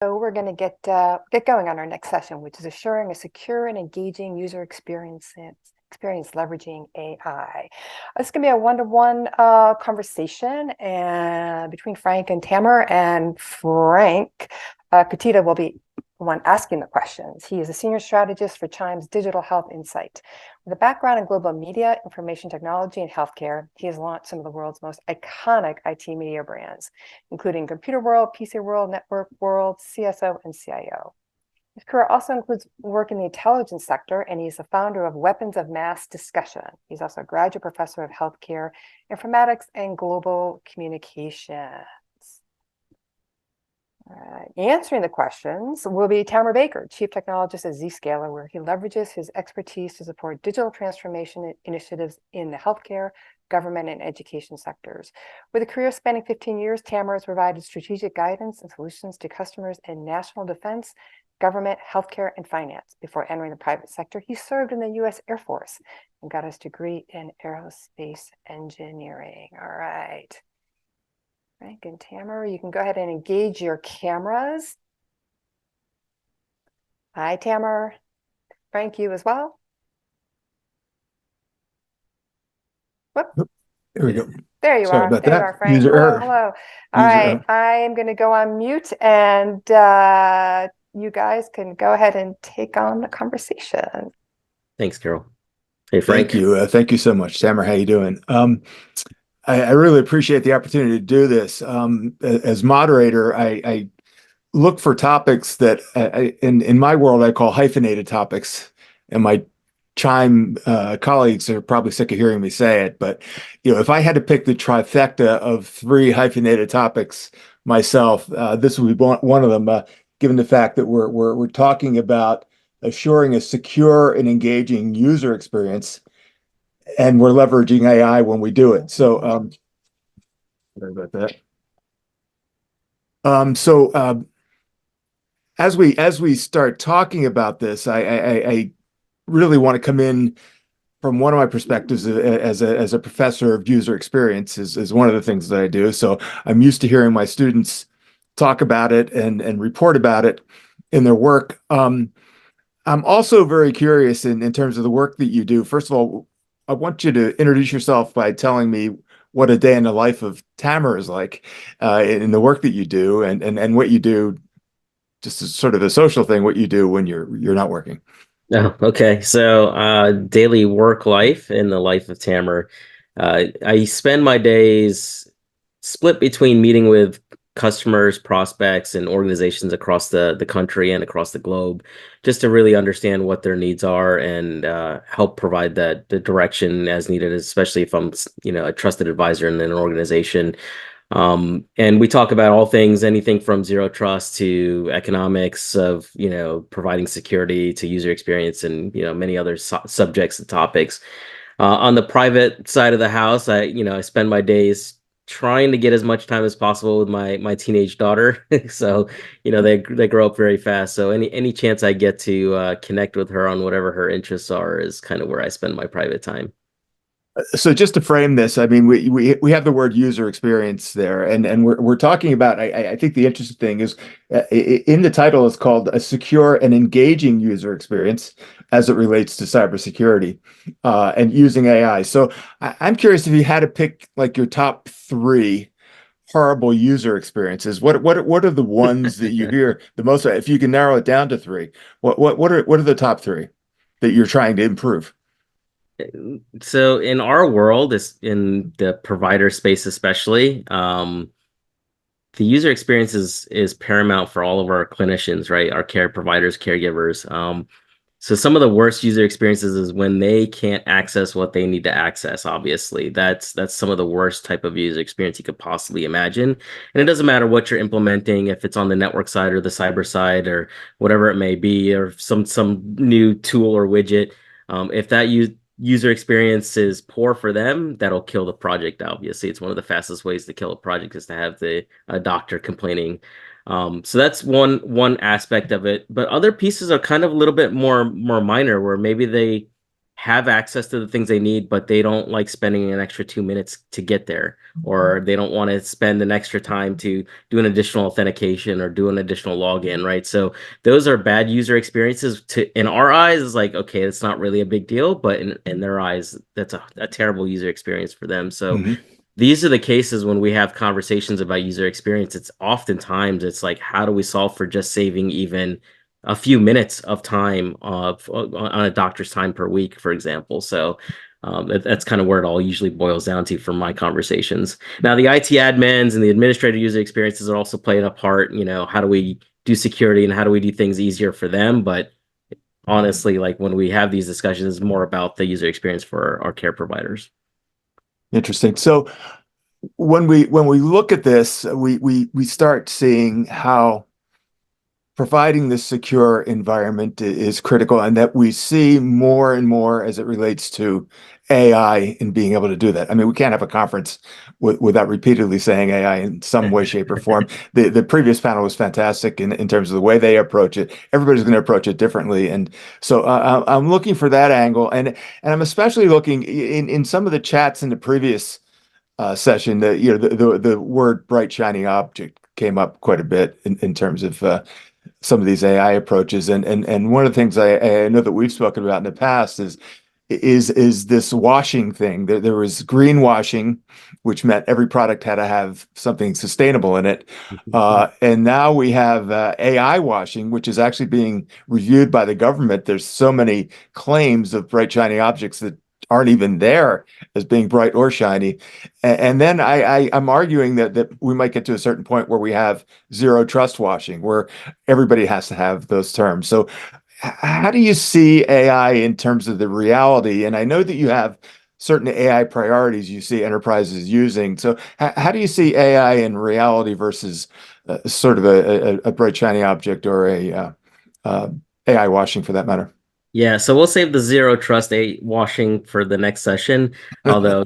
So we're going to get going on our next session, which is assuring a secure and engaging user experience leveraging AI. It's going to be a one-to-one conversation and between Frank and Tamer, and Frank Katita will be the one asking the questions. He is a senior strategist for Chime's Digital Health Insight. With a background in global media, information technology, and healthcare, he has launched some of the world's most iconic IT media brands, including Computer World, PC World, Network World, CSO, and CIO. His career also includes work in the intelligence sector, and he's the founder of Weapons of Mass Discussion. He's also a graduate professor of healthcare, informatics, and global communications. Answering the questions will be Tamer Baker, Chief Technologist at Zscaler, where he leverages his expertise to support digital transformation initiatives in the healthcare, government, and education sectors. With a career spanning 15 years, Tamer has provided strategic guidance and solutions to customers in national defense, government, healthcare, and finance. Before entering the private sector, he served in the U.S. Air Force and got his degree in aerospace engineering. All right. Frank and Tamer, you can go ahead and engage your cameras. Hi, Tamer. Frank, you as well. Whoop. There we go. There you Sorry are. about There you that. are, Frank. User Hello, error. hello. All User right, error. I am going to go on mute, and you guys can go ahead and take on the conversation. Thanks, Carol. Hey, Thank Frank. you. Thank you so much, Tamer. How you doing? I really appreciate the opportunity to do this. As moderator, I look for topics that in my world I call hyphenated topics, and my Chime colleagues are probably sick of hearing me say it. But if I had to pick the trifecta of three hyphenated topics myself, this would be one of them. Given the fact that we're talking about assuring a secure and engaging user experience, and we're leveraging AI when we do it. So, sorry about that. As we start talking about this, I really want to come in from one of my perspectives as a professor of user experience is one of the things that I do. So I'm used to hearing my students talk about it and report about it in their work. I'm also very curious in terms of the work that you do. First of all, I want you to introduce yourself by telling me what a day in the life of Tamer is like in the work that you do, and what you do, just as sort of a social thing, what you do when you're not working. Oh, okay. So, daily work life in the life of Tamer. I spend my days split between meeting with customers, prospects, and organizations across the country and across the globe, just to really understand what their needs are and help provide the direction as needed, especially if I'm, a trusted advisor in an organization. And we talk about all things, anything from zero trust to economics of, providing security to user experience and, many other subjects and topics. On the private side of the house, I spend my days trying to get as much time as possible with my teenage daughter. So, they grow up very fast. So any chance I get to connect with her on whatever her interests are is kind of where I spend my private time. So just to frame this, I mean, we have the word user experience there, and we're talking about. I think the interesting thing is in the title it's called a secure and engaging user experience as it relates to cybersecurity and using AI. So I'm curious if you had to pick like your top three horrible user experiences. What are the ones that you hear the most? If you can narrow it down to three, what are the top three that you're trying to improve? So in our world, in the provider space especially, the user experience is paramount for all of our clinicians, right? Our care providers, caregivers. So some of the worst user experiences is when they can't access what they need to access. Obviously, that's some of the worst type of user experience you could possibly imagine. And it doesn't matter what you're implementing, if it's on the network side or the cyber side or whatever it may be, or some new tool or widget. If that user experience is poor for them, that'll kill the project. Obviously, it's one of the fastest ways to kill a project is to have the a doctor complaining. So that's one aspect of it, but other pieces are kind of a little bit more minor, where maybe they have access to the things they need, but they don't like spending an extra 2 minutes to get there, or they don't want to spend an extra time to do an additional authentication or do an additional login, right? So those are bad user experiences. To in our eyes, it's like, okay, it's not really a big deal, but in their eyes, that's a terrible user experience for them. So Hmm. these are the cases when we have conversations about user experience. It's oftentimes it's like, how do we solve for just saving even a few minutes of time on a doctor's time per week, for example. So that's kind of where it all usually boils down to from my conversations. Now, the IT admins and the administrative user experiences are also playing a part. How do we do security and how do we do things easier for them? But honestly, like when we have these discussions, it's more about the user experience for our care providers. Interesting. So when we look at this, we start seeing how providing this secure environment is critical, and that we see more and more as it relates to AI and being able to do that. I mean, we can't have a conference without repeatedly saying AI in some way, shape, or form. The previous panel was fantastic in terms of the way they approach it. Everybody's going to approach it differently, and so I'm looking for that angle, and I'm especially looking in some of the chats in the previous session. The word bright shining object came up quite a bit in terms of some of these AI approaches. And one of the things I know that we've spoken about in the past is this washing thing. There was greenwashing, which meant every product had to have something sustainable in it. And now we have AI washing, which is actually being reviewed by the government. There's so many claims of bright shining objects that aren't even there as being bright or shiny. And then I'm arguing that we might get to a certain point where we have zero trust washing, where everybody has to have those terms. So how do you see AI in terms of the reality? And I know that you have certain AI priorities you see enterprises using. So how do you see AI in reality versus sort of a bright shiny object or uh, AI washing for that matter? Yeah, so we'll save the zero trust a washing for the next session, although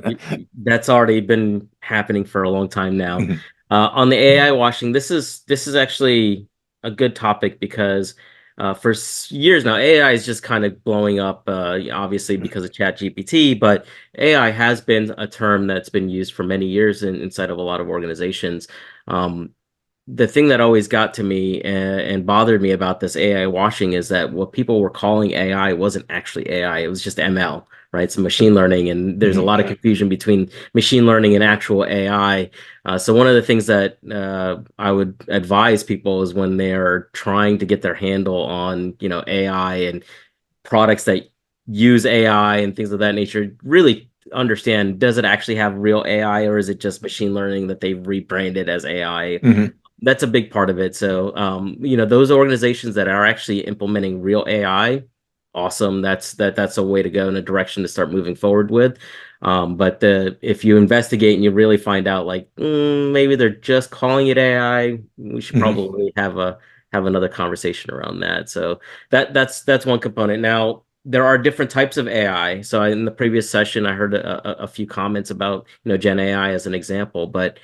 that's already been happening for a long time now. Mhm. On the AI washing, this is actually a good topic because for years now, AI is just kind of blowing up, obviously because of ChatGPT, but AI has been a term that's been used for many years inside of a lot of organizations. Um, the thing that always got to me and bothered me about this AI washing is that what people were calling AI wasn't actually AI. It was just ML, right? It's machine learning, and there's a Mhm. lot of confusion between machine learning and actual AI. So one of the things that I would advise people is when they're trying to get their handle on, AI and products that use AI and things of that nature, really understand, does it actually have real AI or is it just machine learning that they've rebranded as AI? Mhm. That's a big part of it. So, those organizations that are actually implementing real AI, awesome. That's a way to go in a direction to start moving forward with. But if you investigate and you really find out like maybe they're just calling it AI, we should Mhm. probably have another conversation around that. So that's one component. Now, there are different types of AI. So in the previous session, I heard a few comments about, Gen AI as an example, but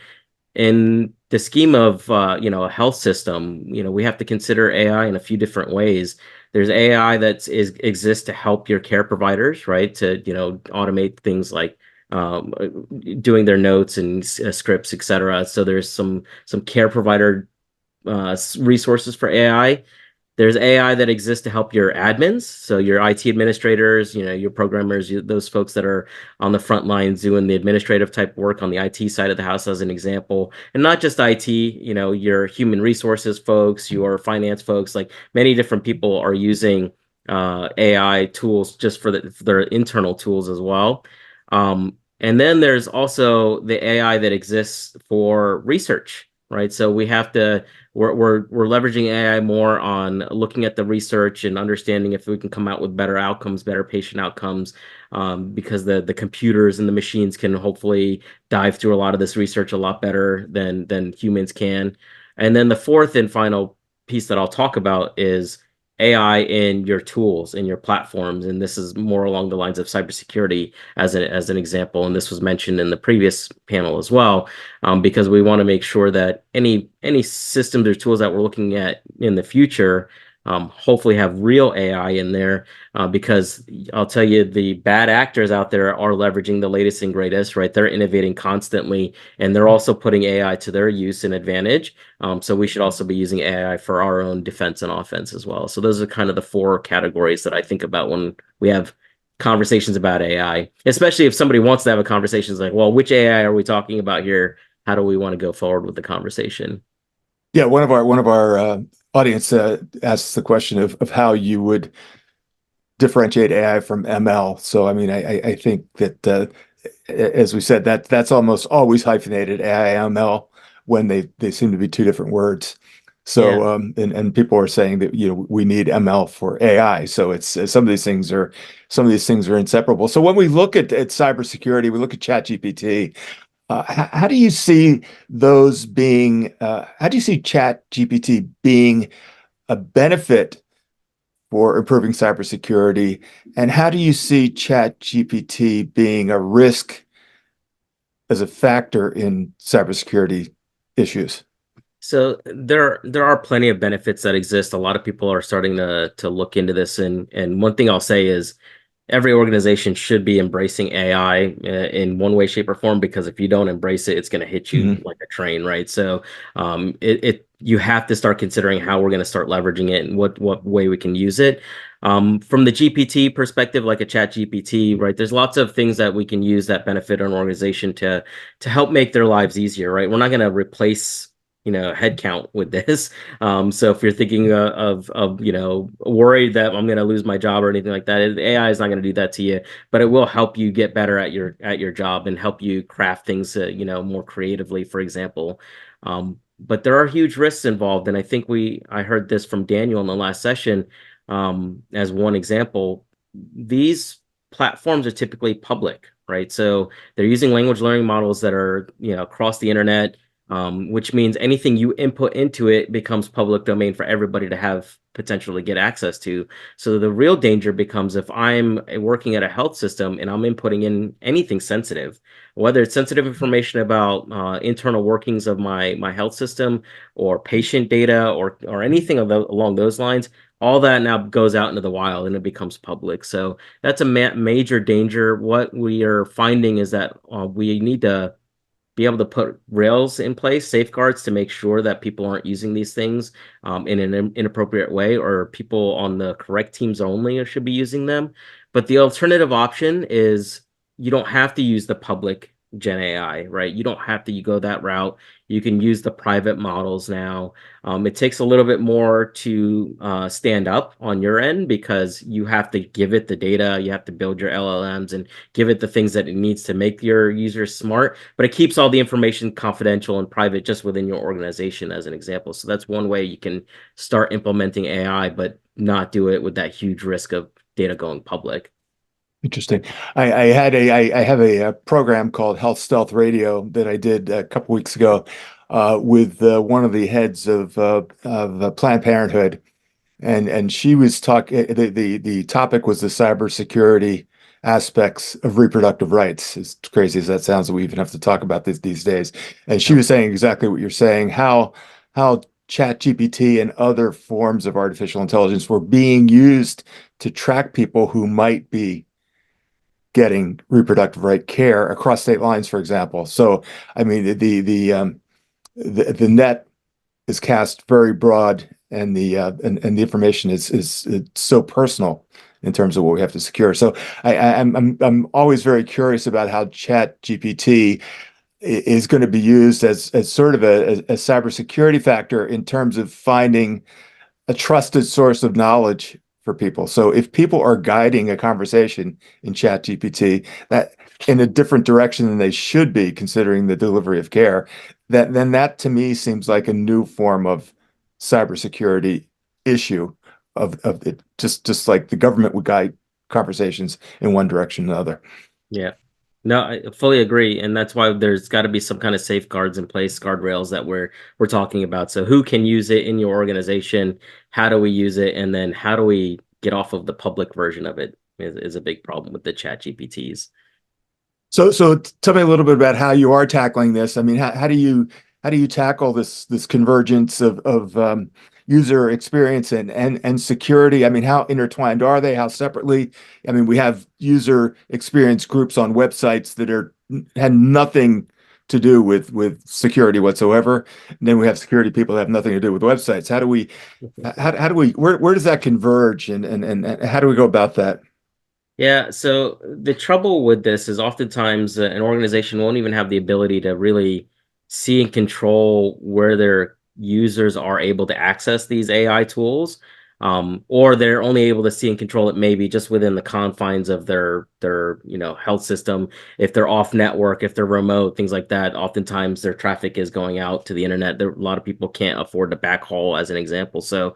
in the scheme of a health system, we have to consider AI in a few different ways. There's AI that exists to help your care providers, right? To automate things like um, uh, doing their notes and scripts, etc. So there's some care provider resources for AI. There's AI that exists to help your admins, so your IT administrators, your programmers, those folks that are on the front lines doing the administrative type work on the IT side of the house, as an example. And not just IT, your human resources folks, your finance folks, like many different people are using AI tools just for their internal tools as well. And then there's also the AI that exists for research, right? So we're leveraging AI more on looking at the research and understanding if we can come out with better outcomes, better patient outcomes, because the computers and the machines can hopefully dive through a lot of this research a lot better than humans can. And then the fourth and final piece that I'll talk about is AI in your tools and your platforms, and this is more along the lines of cybersecurity as an example. And this was mentioned in the previous panel as well, because we want to make sure that any systems or tools that we're looking at in the future, hopefully have real AI in there, because I'll tell you, the bad actors out there are leveraging the latest and greatest, right? They're innovating constantly, and they're also putting AI to their use and advantage. So we should also be using AI for our own defense and offense as well. So those are kind of the four categories that I think about when we have conversations about AI, especially if somebody wants to have a conversation. It's like, well, which AI are we talking about here? How do we want to go forward with the conversation? Yeah, one of our audience asks the question of how you would differentiate AI from ML. So, I mean, I think that as we said, that's almost always hyphenated AI ML when they seem to be two different words. Yeah. So, and people are saying that we need ML for AI. So it's some of these things are inseparable. So when we look at cybersecurity, we look at ChatGPT. How do you see those being? How do you see ChatGPT being a benefit for improving cybersecurity? And how do you see ChatGPT being a risk as a factor in cybersecurity issues? So there are plenty of benefits that exist. A lot of people are starting to look into this, and one thing I'll say is every organization should be embracing AI in one way, shape, or form, because if you don't embrace it, it's going to hit you Mhm. like a train, right? So you have to start considering how we're going to start leveraging it and what way we can use it. From the GPT perspective, like a chat GPT, right? There's lots of things that we can use that benefit an organization to help make their lives easier, right? We're not going to replace headcount with this. So if you're thinking of worried that I'm going to lose my job or anything like that, AI is not going to do that to you, but it will help you get better at your job and help you craft things, more creatively, for example. But there are huge risks involved, and I heard this from Daniel in the last session, as one example. These platforms are typically public, right? So they're using language learning models that are across the internet, which means anything you input into it becomes public domain for everybody to have potentially get access to. So the real danger becomes if I'm working at a health system and I'm inputting in anything sensitive, whether it's sensitive information about internal workings of my health system, or patient data, or anything along those lines. All that now goes out into the wild and it becomes public. So that's a major danger. What we are finding is that we need to be able to put rails in place, safeguards, to make sure that people aren't using these things in an inappropriate way, or people on the correct teams only should be using them. But the alternative option is you don't have to use the public Gen AI, right? You don't have to go that route. You can use the private models now. It takes a little bit more to stand up on your end, because you have to give it the data, you have to build your LLMs and give it the things that it needs to make your users smart, but it keeps all the information confidential and private just within your organization, as an example. So that's one way you can start implementing AI, but not do it with that huge risk of data going public. Interesting. I have a program called Health Stealth Radio that I did a couple weeks ago with one of the heads of Planned Parenthood, and she was talking. The topic was the cybersecurity aspects of reproductive rights. As crazy as that sounds, that we even have to talk about this these days. And she Yep. was saying exactly what you're saying. How ChatGPT and other forms of artificial intelligence were being used to track people who might be getting reproductive right care across state lines, for example. So, I mean, the net is cast very broad, and the information is it's so personal in terms of what we have to secure. So, I'm always very curious about how Chat GPT is going to be used as sort of a cybersecurity factor in terms of finding a trusted source of knowledge for people. So if people are guiding a conversation in ChatGPT that in a different direction than they should be, considering the delivery of care, then that to me seems like a new form of cybersecurity issue of it, just like the government would guide conversations in one direction or another. Yeah. No, I fully agree, and that's why there's got to be some kind of safeguards in place, guardrails that we're talking about. So who can use it in your organization? How do we use it? And then how do we get off of the public version of it is a big problem with the chat GPTs. So tell me a little bit about how you are tackling this. I mean, how do you tackle this convergence of user experience and security? I mean, how intertwined are they? How separately? I mean, we have user experience groups on websites that are had nothing to do with security whatsoever. And then we have security people that have nothing to do with websites. How do we where does that converge and how do we go about that? Yeah, so the trouble with this is oftentimes an organization won't even have the ability to really see and control where their users are able to access these AI tools, or they're only able to see and control it maybe just within the confines of their health system. If they're off network, if they're remote, things like that, oftentimes their traffic is going out to the internet. A lot of people can't afford to backhaul, as an example. So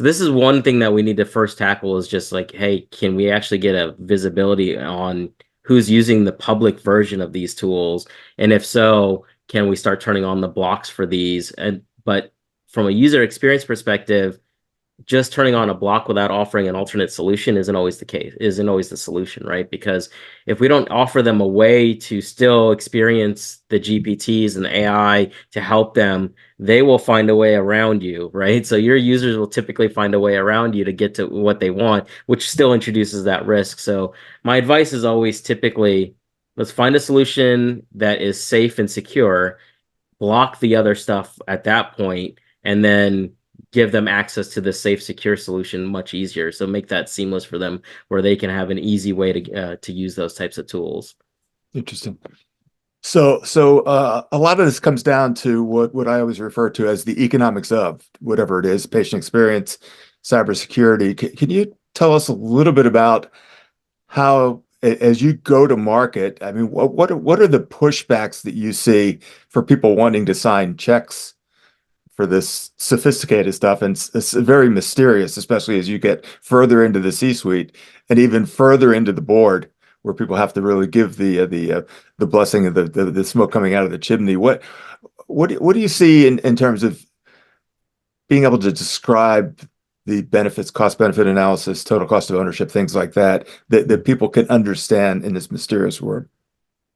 this is one thing that we need to first tackle is just like, hey, can we actually get a visibility on who's using the public version of these tools? And if so, can we start turning on the blocks for these? And but from a user experience perspective, just turning on a block without offering an alternate solution isn't always the solution, right? Because if we don't offer them a way to still experience the GPTs and the AI to help them, they will find a way around you, right? So your users will typically find a way around you to get to what they want, which still introduces that risk. So my advice is always typically, let's find a solution that is safe and secure, block the other stuff at that point, and then give them access to the safe, secure solution much easier. So make that seamless for them, where they can have an easy way to use those types of tools. Interesting. A lot of this comes down to what I always refer to as the economics of whatever it is, patient experience, cybersecurity. Can you tell us a little bit about how, as you go to market, I mean, what are the pushbacks that you see for people wanting to sign checks for this sophisticated stuff? And it's very mysterious, especially as you get further into the C-suite and even further into the board, where people have to really give the blessing of the smoke coming out of the chimney. What do you see in terms of being able to describe the benefits, cost benefit analysis, total cost of ownership, things like that, that people can understand in this mysterious world?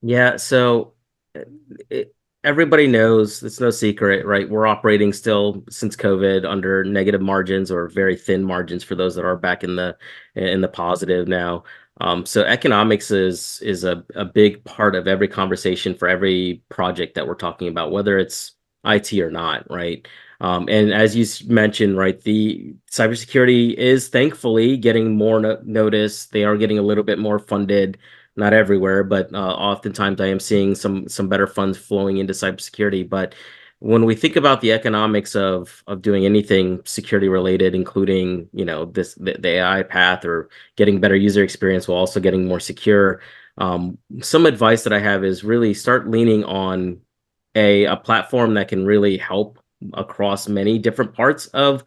Yeah, so uh, it, everybody knows it's no secret, right? We're operating still since COVID under negative margins or very thin margins for those that are back in the positive now. So economics is a big part of every conversation for every project that we're talking about, whether it's IT or not, right? And as you mentioned, right, the cybersecurity is thankfully getting more notice. They are getting a little bit more funded, not everywhere, but oftentimes I am seeing some better funds flowing into cybersecurity. But when we think about the economics of doing anything security related, including the AI path or getting better user experience while also getting more secure, some advice that I have is really start leaning on a platform that can really help across many different parts of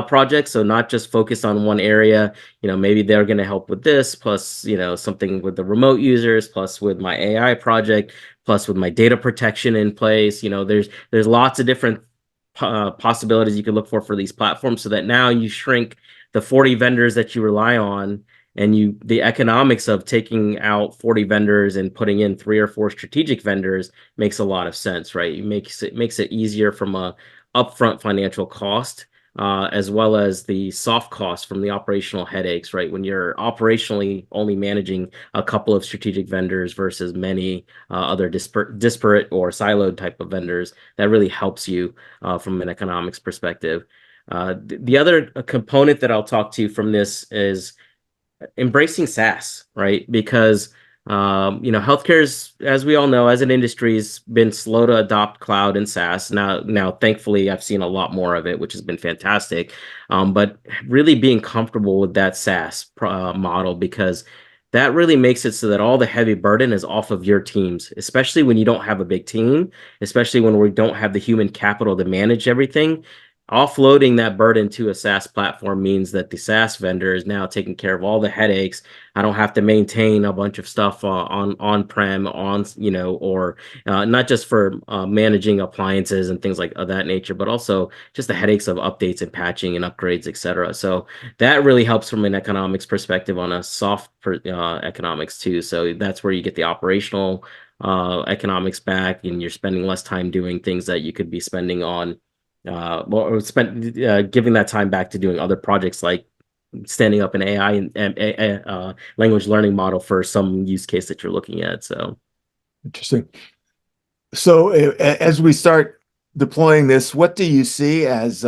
projects. So not just focus on one area. Maybe they're going to help with this, plus, something with the remote users, plus with my AI project, plus with my data protection in place. There's lots of different possibilities you can look for these platforms, so that now you shrink the 40 vendors that you rely on, and the economics of taking out 40 vendors and putting in 3 or 4 strategic vendors makes a lot of sense, right? It makes it easier from a upfront financial cost, as well as the soft costs from the operational headaches, right? When you're operationally only managing a couple of strategic vendors versus many other disparate or siloed type of vendors, that really helps you from an economics perspective. The other component that I'll talk to from this is embracing SaaS, right? Because healthcare's, as we all know, as an industry, has been slow to adopt cloud and SaaS. Now, thankfully, I've seen a lot more of it, which has been fantastic. But really being comfortable with that SaaS model, because that really makes it so that all the heavy burden is off of your teams, especially when you don't have a big team, especially when we don't have the human capital to manage everything. Offloading that burden to a SaaS platform means that the SaaS vendor is now taking care of all the headaches. I don't have to maintain a bunch of stuff on-prem, or not just for managing appliances and things like of that nature, but also just the headaches of updates and patching and upgrades, etc. So that really helps from an economics perspective on a economics too. So that's where you get the operational economics back, and you're spending less time doing things that you could be spending on or spent giving that time back to doing other projects like standing up an AI and language learning model for some use case that you're looking at. So Interesting. So as we start deploying this, what do you see as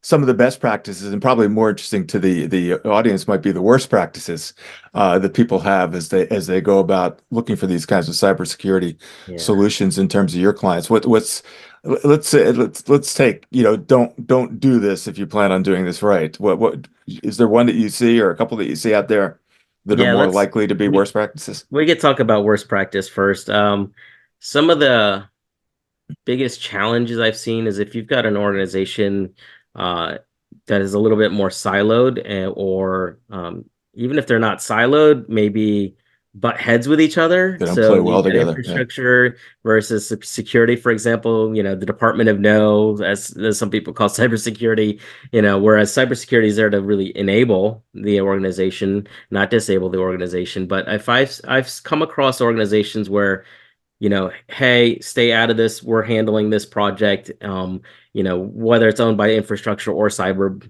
some of the best practices, and probably more interesting to the audience might be the worst practices that people have as they go about looking for these kinds of cybersecurity yeah. solutions in terms of your clients? What's let's say let's take, don't do this if you plan on doing this right. What is there one that you see or a couple that you see out there that are Yeah, more likely to be we worst practices? we could talk about worst practice first. Some of the biggest challenges I've seen is if you've got an organization uh, that is a little bit more siloed, or even if they're not siloed, maybe butt heads with each other. They don't So play you've well got together. Yeah. infrastructure versus security, for example, the Department of No, as some people call cybersecurity, whereas cybersecurity is there to really enable the organization, not disable the organization. But if I've come across organizations where hey, stay out of this. We're handling this project. Whether it's owned by infrastructure or cyber,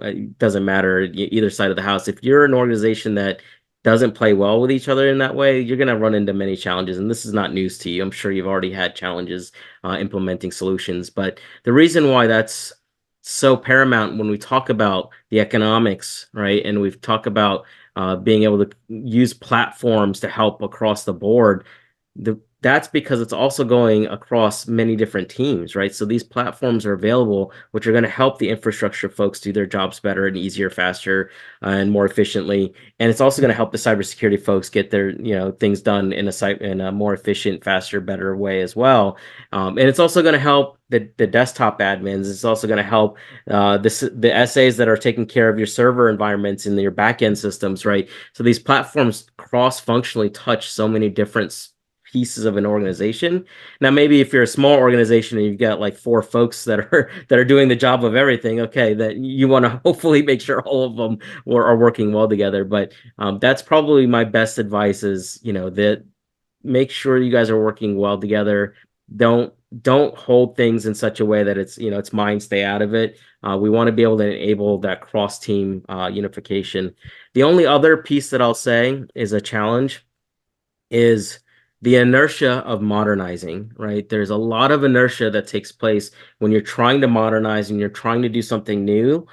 it doesn't matter, either side of the house. If you're an organization that doesn't play well with each other in that way, you're going to run into many challenges. And this is not news to you. I'm sure you've already had challenges implementing solutions. But the reason why that's so paramount when we talk about the economics, right? And we've talked about being able to use platforms to help across the board, that's because it's also going across many different teams, right? So these platforms are available, which are going to help the infrastructure folks do their jobs better and easier, faster, and more efficiently. And it's also going to help the cybersecurity folks get their, things done in a more efficient, faster, better way as well. And it's also going to help the desktop admins. It's also going to help the SAs that are taking care of your server environments and your backend systems, right? So these platforms cross-functionally touch so many different pieces of an organization. Now, maybe if you're a small organization and you've got like four folks that are doing the job of everything, okay, that you want to hopefully make sure all of them are working well together. But that's probably my best advice is, that make sure you guys are working well together. Don't hold things in such a way that it's mine, stay out of it. We want to be able to enable that cross team unification. The only other piece that I'll say is a challenge is the inertia of modernizing, right? There's a lot of inertia that takes place when you're trying to modernize and you're trying to do something new.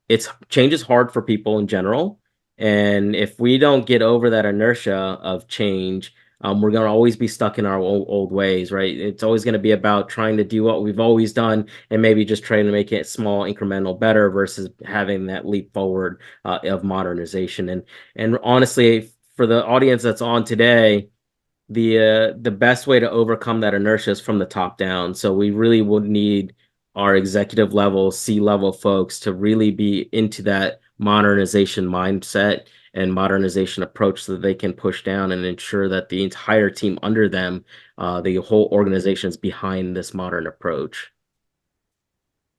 It's change is hard for people in general. And if we don't get over that inertia of change, we're going to always be stuck in our old ways, right? It's always going to be about trying to do what we've always done and maybe just trying to make it small, incremental, better versus having that leap forward of modernization. And honestly, for the audience that's on today, the best way to overcome that inertia is from the top down. So we really would need our executive level, C-level folks to really be into that modernization mindset and modernization approach so that they can push down and ensure that the entire team under them, the whole organization is behind this modern approach.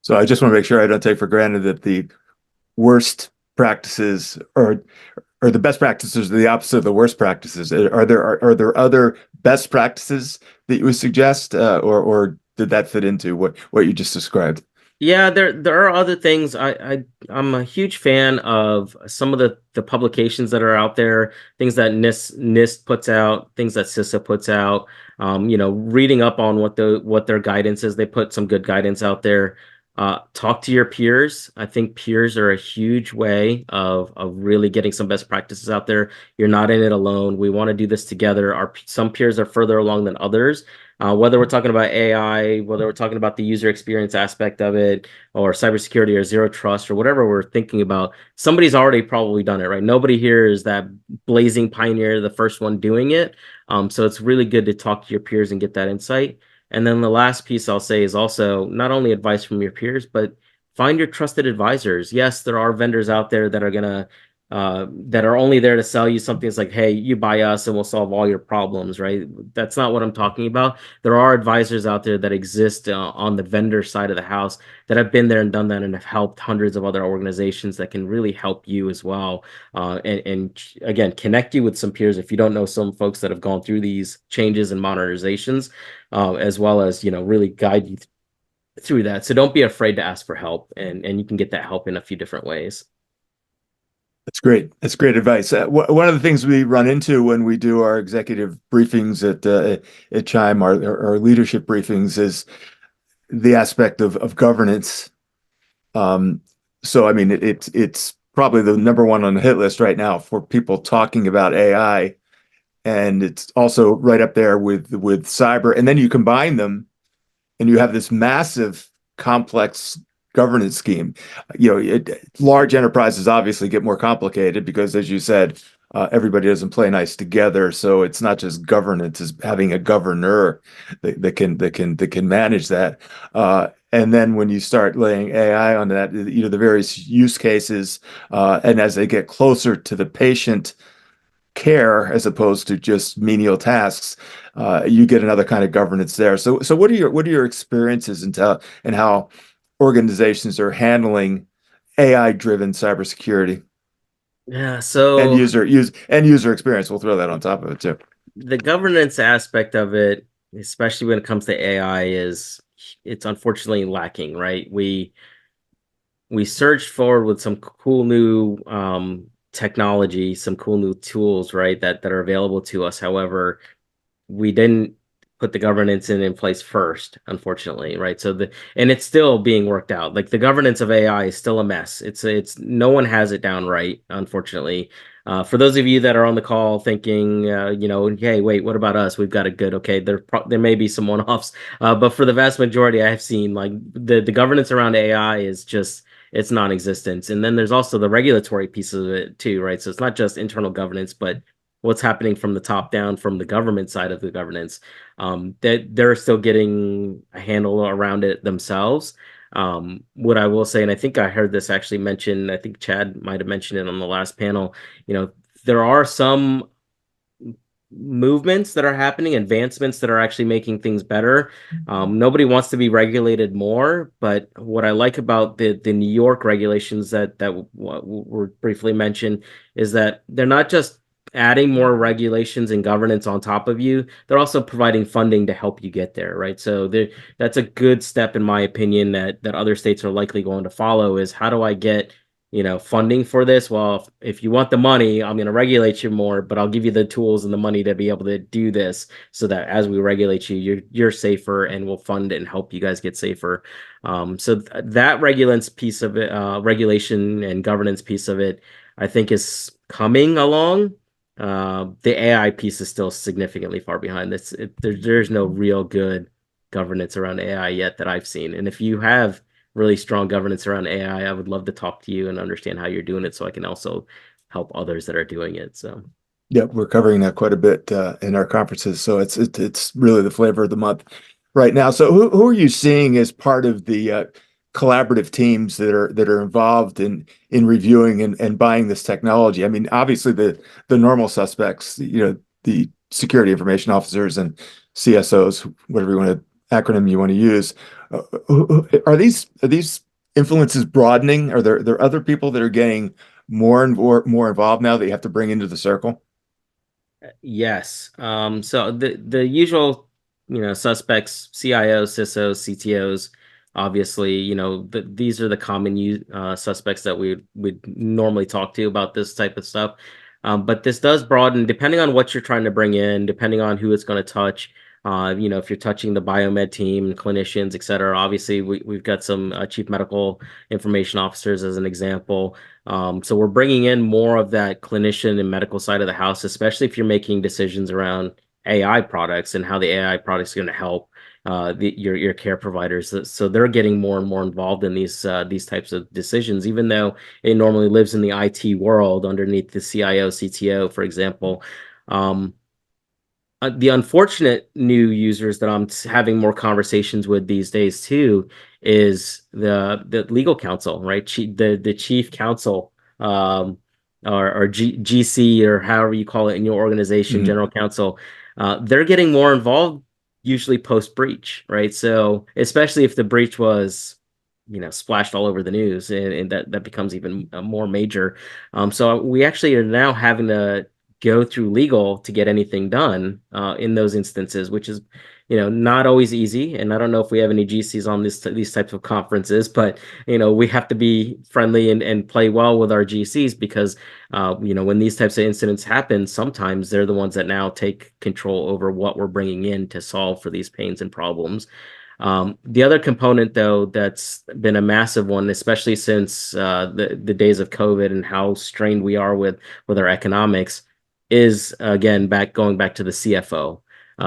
So I just want to make sure I don't take for granted that the worst practices or the best practices are the opposite of the worst practices. Are there other best practices that you would suggest, or did that fit into what you just described? Yeah, there are other things. I'm a huge fan of some of the publications that are out there, things that NIST puts out, things that CISA puts out. Reading up on what their guidance is. They put some good guidance out there. Talk to your peers. I think peers are a huge way of really getting some best practices out there. You're not in it alone. We want to do this together. Some peers are further along than others. Whether we're talking about AI, whether we're talking about the user experience aspect of it, or cybersecurity or zero trust or whatever we're thinking about, somebody's already probably done it, right? Nobody here is that blazing pioneer, the first one doing it. So it's really good to talk to your peers and get that insight. And then the last piece I'll say is also not only advice from your peers, but find your trusted advisors. Yes, there are vendors out there that are only there to sell you something. It's like, hey, you buy us and we'll solve all your problems, right? That's not what I'm talking about. There are advisors out there that exist on the vendor side of the house that have been there and done that and have helped hundreds of other organizations that can really help you as well. And again, connect you with some peers if you don't know some folks that have gone through these changes and modernizations, as well as, really guide you through that. So don't be afraid to ask for help, and you can get that help in a few different ways. That's great. That's great advice. One of the things we run into when we do our executive briefings at Chime, our leadership briefings, is the aspect of governance. Um, so, I mean, it's probably the number one on the hit list right now for people talking about AI, and it's also right up there with cyber. And then you combine them, and you have this massive, complex governance scheme. Large enterprises obviously get more complicated because, as you said, everybody doesn't play nice together. So it's not just governance; it's having a governor that can manage that. And then when you start laying AI on that, the various use cases, and as they get closer to the patient care as opposed to just menial tasks, you get another kind of governance there. So what are your experiences and how organizations are handling AI driven cybersecurity Yeah, and so user experience? We'll throw that on top of it too. the governance aspect of it, especially when it comes to AI, is it's unfortunately lacking, right? We surged forward with some cool new technology, some cool new tools, right, that are available to us. However, we didn't put the governance in place first, unfortunately, right? So and it's still being worked out. Like the governance of AI is still a mess. It's no one has it down right, unfortunately. For those of you that are on the call thinking, hey, wait, what about us? We've got it good. Okay, there may be some one-offs, but for the vast majority, I have seen like the governance around AI is just it's non-existent. And then there's also the regulatory piece of it too, right? So it's not just internal governance, but what's happening from the top down from the government side of the governance, that they're still getting a handle around it themselves. What I will say, and I think I heard this actually mentioned, I think Chad might have mentioned it on the last panel, you know, there are some movements that are happening, advancements that are actually making things better. Nobody wants to be regulated more, but what I like about the New York regulations that were briefly mentioned is that they're not just adding more regulations and governance on top of you, they're also providing funding to help you get there, right? So that's a good step in my opinion that other states are likely going to follow is how do I get funding for this? Well, if you want the money, I'm going to regulate you more, but I'll give you the tools and the money to be able to do this so that as we regulate you, you're safer and we'll fund it and help you guys get safer. So that regulance piece of it, regulation and governance piece of it, I think is coming along. The AI piece is still significantly far behind. There's no real good governance around AI yet that I've seen. And if you have really strong governance around AI, I would love to talk to you and understand how you're doing it so I can also help others that are doing it. So, Yeah, we're covering that quite a bit in our conferences, so it's really the flavor of the month right now. So, who are you seeing as part of the collaborative teams that are involved in reviewing and buying this technology? I mean, obviously the normal suspects, the security information officers and CSOs, whatever acronym you want to use. Are these influences broadening? Are there other people that are getting more and more involved now that you have to bring into the circle? yes. So the usual, suspects, CIOs, CISOs, CTOs, obviously, these are the common suspects that we would normally talk to about this type of stuff. But this does broaden depending on what you're trying to bring in, depending on who it's going to touch. If you're touching the biomed team, clinicians, et cetera, obviously we've got some chief medical information officers as an example. So we're bringing in more of that clinician and medical side of the house, especially if you're making decisions around AI products and how the AI products are going to help your care providers. So they're getting more and more involved in these types of decisions, even though it normally lives in the IT world underneath the CIO, CTO, for example. Um, the unfortunate new users that I'm having more conversations with these days too is the legal counsel, right? The chief counsel, or GC or however you call it in your organization, Mhm. general counsel. They're getting more involved usually post breach, right? So especially if the breach was splashed all over the news and that becomes even more major. So we actually are now having to go through legal to get anything done in those instances, which is not always easy. And I don't know if we have any GCs on these types of conferences, but we have to be friendly and play well with our GCs because when these types of incidents happen, sometimes they're the ones that now take control over what we're bringing in to solve for these pains and problems. The other component, though, that's been a massive one, especially since the days of COVID and how strained we are with our economics, is again going back to the CFO.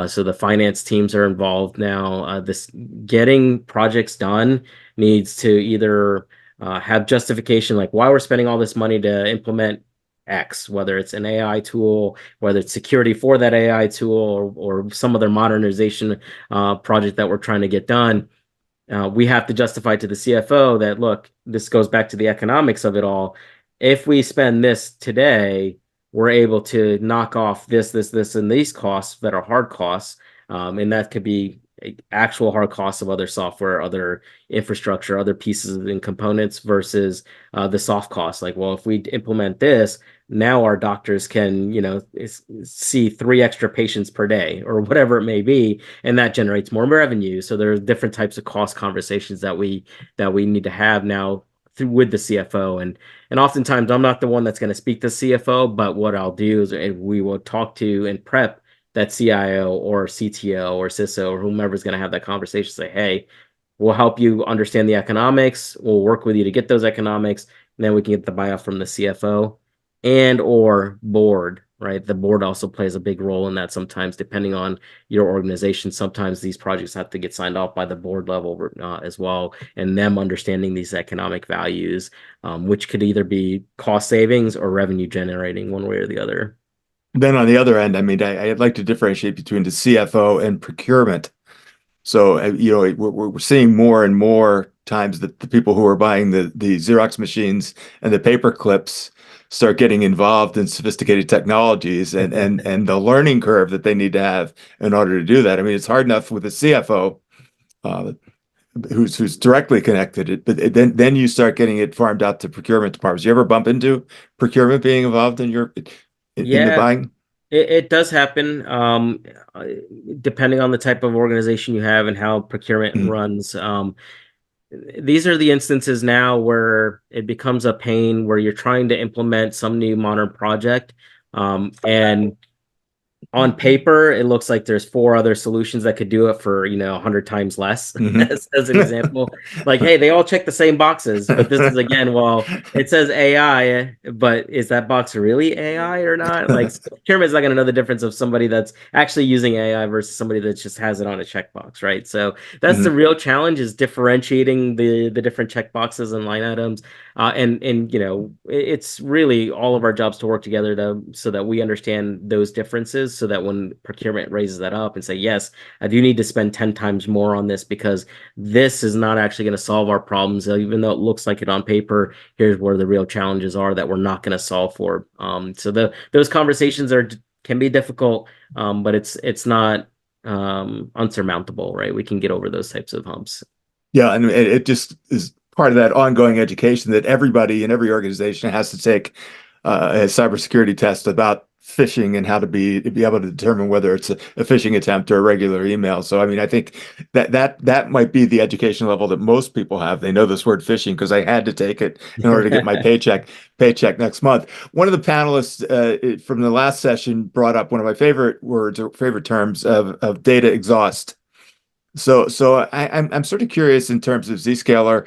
So the finance teams are involved now. This getting projects done needs to either have justification, like why we're spending all this money to implement X, whether it's an AI tool, whether it's security for that AI tool, or some other modernization project that we're trying to get done. We have to justify to the CFO that, look, this goes back to the economics of it all. If we spend this today, we're able to knock off this, and these costs that are hard costs. And that could be actual hard costs of other software, other infrastructure, other pieces and components versus the soft costs. Like, well, if we implement this, now our doctors can, see 3 extra patients per day or whatever it may be, and that generates more revenue. So there's different types of cost conversations that we need to have now with the CFO. And oftentimes I'm not the one that's going to speak to CFO, but what I'll do is we will talk to and prep that CIO or CTO or CISO or whomever's going to have that conversation. Say, hey, we'll help you understand the economics. We'll work with you to get those economics, and then we can get the buyout from the CFO and or board, right? The board also plays a big role in that sometimes, depending on your organization. Sometimes these projects have to get signed off by the board level as well, and them understanding these economic values, which could either be cost savings or revenue generating one way or the other. Then on the other end, I mean, I'd like to differentiate between the CFO and procurement. So, we're seeing more and more times that the people who are buying the Xerox machines and the paper clips start getting involved in sophisticated technologies and the learning curve that they need to have in order to do that. I mean, it's hard enough with a CFO uh, who's directly connected, but then you start getting it farmed out to procurement departments. You ever bump into procurement being involved in the Yeah, buying? it does happen, uh, depending on the type of organization you have and how procurement Mhm. runs. These are the instances now where it becomes a pain where you're trying to implement some new modern project, and on paper, it looks like there's 4 other solutions that could do it for, 100 times less, Mhm. as an example. Like, hey, they all check the same boxes, but this is again, well, it says AI, but is that box really AI or not? Like, procurement's not going to know the difference of somebody that's actually using AI versus somebody that just has it on a checkbox, right? So that's the Mhm. real challenge, is differentiating the different checkboxes and line items. And it's really all of our jobs to work together so that we understand those differences, so that when procurement raises that up and say, yes, I do need to spend 10 times more on this because this is not actually going to solve our problems, even though it looks like it on paper. Here's where the real challenges are that we're not going to solve for. So those conversations can be difficult, but it's not unsurmountable, right? We can get over those types of humps. Yeah, and it just is part of that ongoing education that everybody in every organization has to take a cybersecurity test about phishing and how to be able to determine whether it's a phishing attempt or a regular email. So, I mean, I think that might be the education level that most people have. They know this word phishing because I had to take it in order to get my paycheck next month. One of the panelists from the last session brought up one of my favorite words or favorite terms of data exhaust. So I'm sort of curious in terms of Zscaler.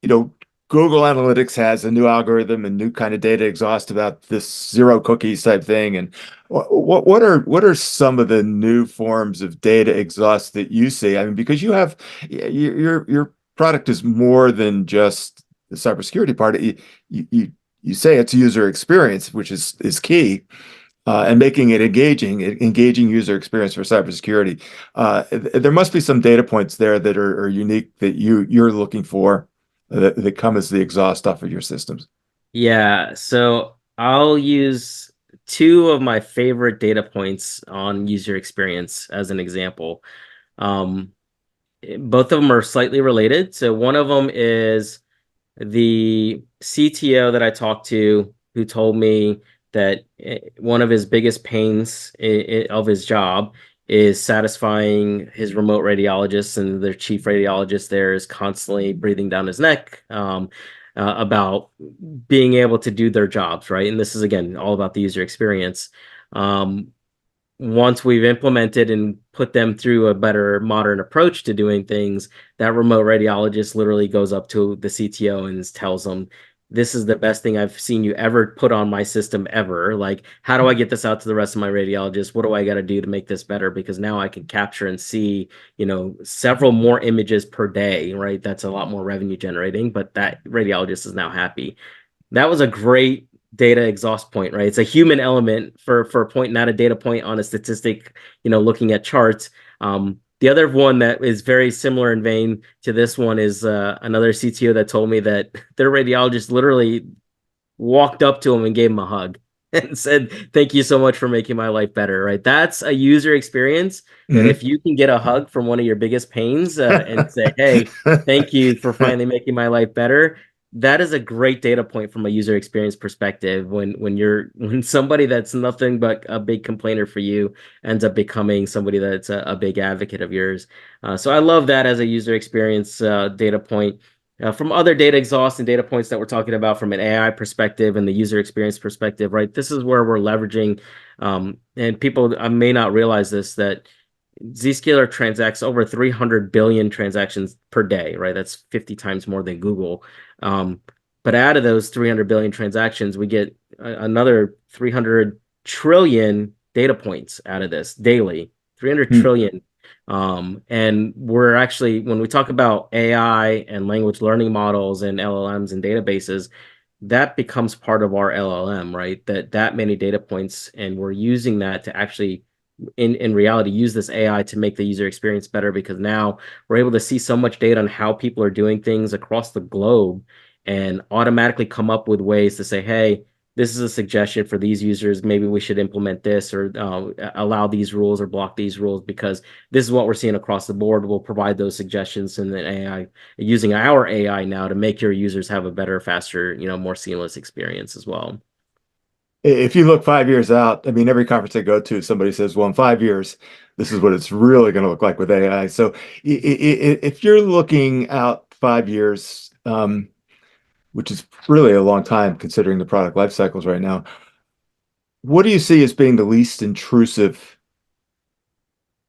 You know, Google Analytics has a new algorithm and new kind of data exhaust about this zero cookies type thing. And what are some of the new forms of data exhaust that you see? I mean, because your product is more than just the cybersecurity part. You say it's user experience, which is key, and making it engaging user experience for cybersecurity. There must be some data points there that are unique that you're looking for that come as the exhaust off of your systems. Yeah, so I'll use 2 of my favorite data points on user experience as an example. Um, Both of them are slightly related. So one of them is the CTO that I talked to, who told me that one of his biggest pains of his job is satisfying his remote radiologist, and their chief radiologist there is constantly breathing down his neck about being able to do their jobs, right? And this is again all about the user experience. Um, Once we've implemented and put them through a better modern approach to doing things, that remote radiologist literally goes up to the CTO and tells them, this is the best thing I've seen you ever put on my system ever. Like, how do I get this out to the rest of my radiologists? What do I got to do to make this better? Because now I can capture and see, several more images per day, right? That's a lot more revenue generating, but that radiologist is now happy. That was a great data exhaust point, right? It's a human element for a point, not a data point on a statistic, looking at charts. The other one that is very similar in vein to this one is another CTO that told me that their radiologist literally walked up to him and gave him a hug and said, "Thank you so much for making my life better." Right? That's a user experience that Mhm. if you can get a hug from one of your biggest pains and say, "Hey, thank you for finally making my life better," that is a great data point from a user experience perspective. When somebody that's nothing but a big complainer for you ends up becoming somebody that's a big advocate of yours. So I love that as a user experience data point. From other data exhausts and data points that we're talking about from an AI perspective and the user experience perspective, right? This is where we're leveraging, and people may not realize this, that Zscaler transacts over 300 billion transactions per day, right? That's 50 times more than Google. Um, but out of those 300 billion transactions, we get another 300 trillion data points out of this daily. 300 Hmm. trillion. And we're actually, when we talk about AI and language learning models and LLMs and databases, that becomes part of our LLM, right? That many data points, and we're using that to actually in reality use this AI to make the user experience better, because now we're able to see so much data on how people are doing things across the globe and automatically come up with ways to say, hey, this is a suggestion for these users. Maybe we should implement this or allow these rules or block these rules because this is what we're seeing across the board. We'll provide those suggestions in the AI using our AI now to make your users have a better, faster, more seamless experience as well. If you look 5 years out, I mean, every conference I go to, somebody says, well, in 5 years, this is what it's really going to look like with AI. So if you're looking out 5 years, which is really a long time considering the product life cycles right now, what do you see as being the least intrusive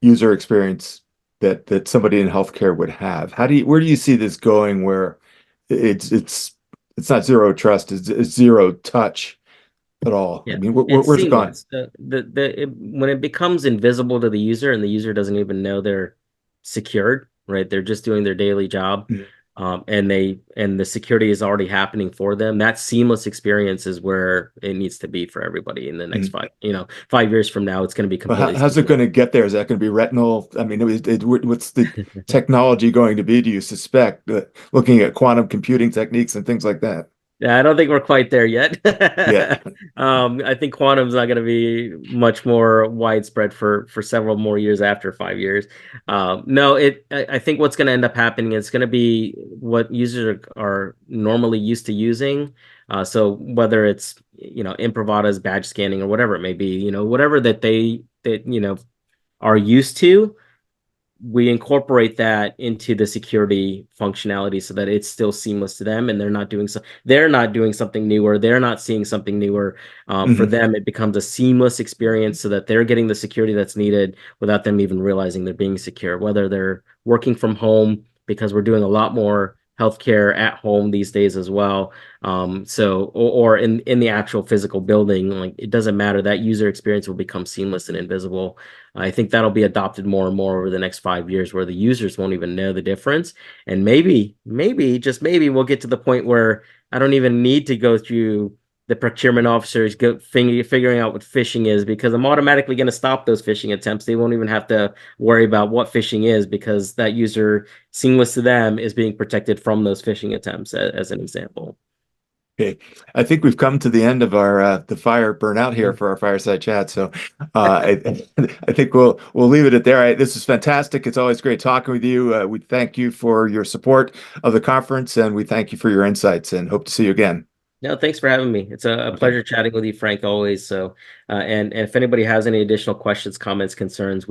user experience that somebody in healthcare would have? Where do you see this going where it's it's it's not zero trust, it's zero touch at all? I Yeah, mean, it's where's it gone? seamless. When it becomes invisible to the user and the user doesn't even know they're secured, right? They're just doing their daily job, Mhm. and the security is already happening for them. That seamless experience is where it needs to be for everybody in the next Mhm. 5 years from now. It's going to be But completely how's it seamless. going to get there? Is that going to be retinal? I mean, what's the technology going to be, do you suspect, looking at quantum computing techniques and things like that? Yeah, I don't think we're quite there yet. Yeah. I think quantum's not going to be much more widespread for several more years after 5 years. No, I think what's going to end up happening is going to be what users are normally used to using. So whether it's Improvada's badge scanning or whatever it may be, whatever that are used to, we incorporate that into the security functionality so that it's still seamless to them and they're not doing something newer, they're not seeing something newer. For Hmm. them it becomes a seamless experience so that they're getting the security that's needed without them even realizing they're being secure, whether they're working from home, because we're doing a lot more healthcare at home these days as well. Or in the actual physical building, like, it doesn't matter, that user experience will become seamless and invisible. I think that'll be adopted more and more over the next 5 years, where the users won't even know the difference. And maybe, just maybe, we'll get to the point where I don't even need to go through the procurement officers figuring out what phishing is, because I'm automatically going to stop those phishing attempts. They won't even have to worry about what phishing is, because that user, seamless to them, is being protected from those phishing attempts, as an example. Okay, I think we've come to the end of our the fire burnout here for our fireside chat. So I think we'll leave it at there. This is fantastic. It's always great talking with you. We thank you for your support of the conference, and we thank you for your insights, and hope to see you again. No, thanks for having me. It's a Okay. pleasure chatting with you, Frank, always. So, and if anybody has any additional questions, comments, concerns,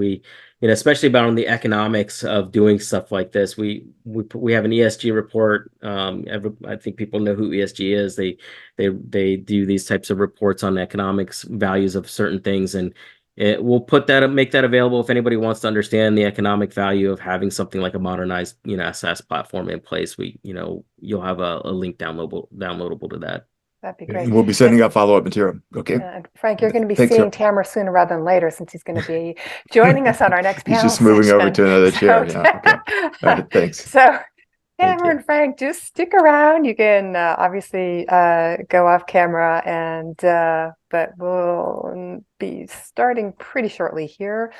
especially about on the economics of doing stuff like this, we have an ESG report. I think people know who ESG is. They do these types of reports on economics values of certain things, and we'll make that available if anybody wants to understand the economic value of having something like a modernized, SaaS platform in place. You'll have a link downloadable to that. That'd be great. And we'll be sending out follow-up material. Okay. Frank, you're going to be Thanks, seeing sir. Tamara sooner rather than later since he's going to be joining us on our next He's panel just moving over session. to another chair. So, Yeah. Okay. All right. Thanks. so Thank Tamara you. and Frank, just stick around. You can obviously go off camera, and but we'll be starting pretty shortly here.